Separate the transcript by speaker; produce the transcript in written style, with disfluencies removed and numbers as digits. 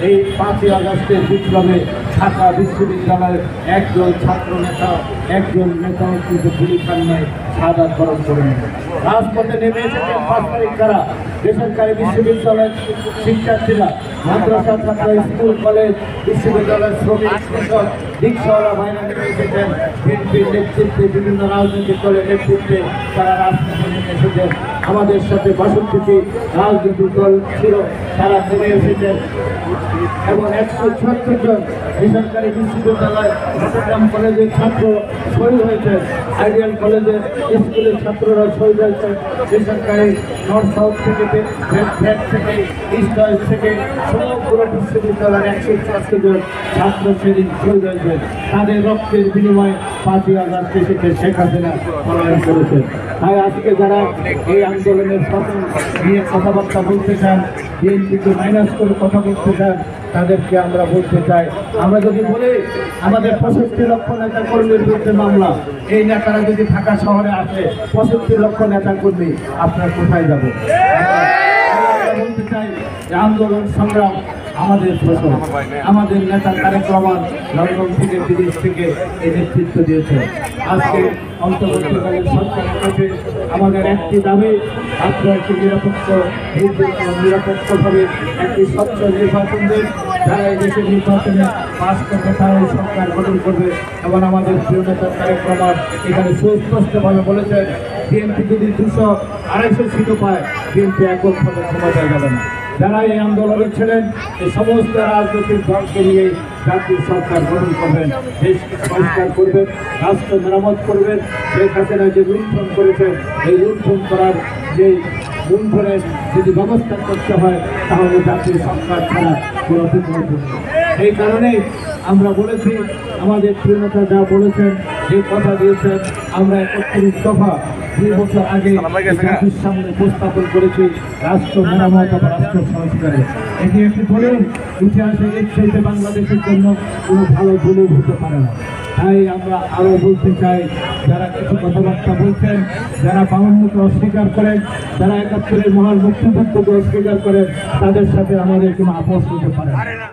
Speaker 1: এই 5ই আগস্টের বিপ্লবে ঢাকা বিশ্ববিদ্যালয়ের একজন ছাত্র নেতা, একজন নেতা কিন্তু গুলি কান্নায় শাহাদাত বরণ করেন। রাজপথে নেমে এসেছেন 5 তারিখ তারা বেসরকারি বিশ্ববিদ্যালয়ের শিক্ষার্থীরা, মাদ্রাসা ছাত্র, স্কুল কলেজ, বিশ্ববিদ্যালয়ের শ্রমিক, কৃষক, রিক্সাওয়ালা ভাইরা নেমে এসেছেন। বিএনপির নেতৃত্বে, বিভিন্ন রাজনৈতিক দলের নেতৃত্বে তারা রাজপথে নেমে এসেছেন। আমাদের সাথে 62টি রাজনৈতিক দল ছিল, তারা নেমে এসেছেন এবং 176 জন বেসরকারি বিশ্ববিদ্যালয় চট্টগ্রাম কলেজের ছাত্র শহীদ হয়েছেন, আইডিয়াল কলেজের স্কুলের ছাত্ররা শহীদ হয়েছেন, বেসরকারি নর্থ সাউথ থেকে, ফ্যাট থেকে, ইস্ট ওয়েস্ট থেকে সমগ্র বিশ্ববিদ্যালয়ের 176 জন ছাত্র সেদিন শহীদ হয়েছেন। তাদের রক্তের বিনিময়ে 5ই আগস্ট এসেছে শেখ হাসিনা পলায়ন করেছেন। তাই আজকে যারা এই আন্দোলনের পতন নিয়ে কথাবার্তা বলতে চান, বিএনপিকে মাইনাস করে কথা বলতে চান, তাদেরকে আমরা বলতে চাই, আমরা যদি বলি আমাদের 65 লক্ষ নেতা কর্মীর বিরুদ্ধে মামলা, এই নেতারা যদি ঢাকা শহরে আসে 65 লক্ষ নেতা কর্মী, আপনার কোথায় যাবে? আমরা বলতে চাই যে আন্দোলন সংগ্রাম আমাদের ফসল। আমাদের নেতা তারেক রহমান লন্ডন থেকে, বিদেশ থেকে এই নেতৃত্ব দিয়েছে। আজকে অন্তর্বর্তীকালীন সরকারের কাছে আমাদের একটি দাবি, আপনারা একটি নিরপেক্ষভাবে একটি স্বচ্ছ নির্বাচন দিন। যারা এই দেশের নির্বাচনে পাস করবে তারা এই সরকার গঠন করবে। এবং আমাদের প্রিয় নেতা তারেক রহমান এখানে সুস্পষ্টভাবে বলেছেন, বিএনপি যদি 200-250 সিটও পায়, বিএনপি এককভাবে ক্ষমতায় যাবে না। যারা এই আন্দোলনে ছিলেন এই সমস্ত রাজনৈতিক দলকে নিয়ে জাতীয় সরকার গঠন করবেন, দেশকে সংস্কার করবেন, রাষ্ট্র মেরামত করবেন। শেখ হাসিনা যে লুণ্ঠন করেছেন, এই লুণ্ঠন করার যে লুণ্ঠনের যদি ব্যবস্থা করতে হয়, তাহলে জাতীয় সরকার ছাড়া কোনো বিকল্প নেই। এই কারণেই আমরা বলেছি, আমাদের প্রিয় নেতা যা বলেছেন, যে কথা দিয়েছেন, আমরা 31 দফা 2 বছর আগে জাতির সামনে উপস্থাপন করেছি রাষ্ট্র মেরামত বা রাষ্ট্র সংস্কারে। এটি একটি দলিল, ইতিহাসে এর চাইতে বাংলাদেশের জন্য কোনো ভালো দলিল হতে পারে না। তাই আমরা আরও বলতে চাই, যারা কিছু কথাবার্তা বলছেন, যারা 52কে অস্বীকার করেন, যারা 71-এর মহান মুক্তিযুদ্ধকে অস্বীকার করেন, তাদের সাথে আমাদের কোনো আপোষ হতে পারে না।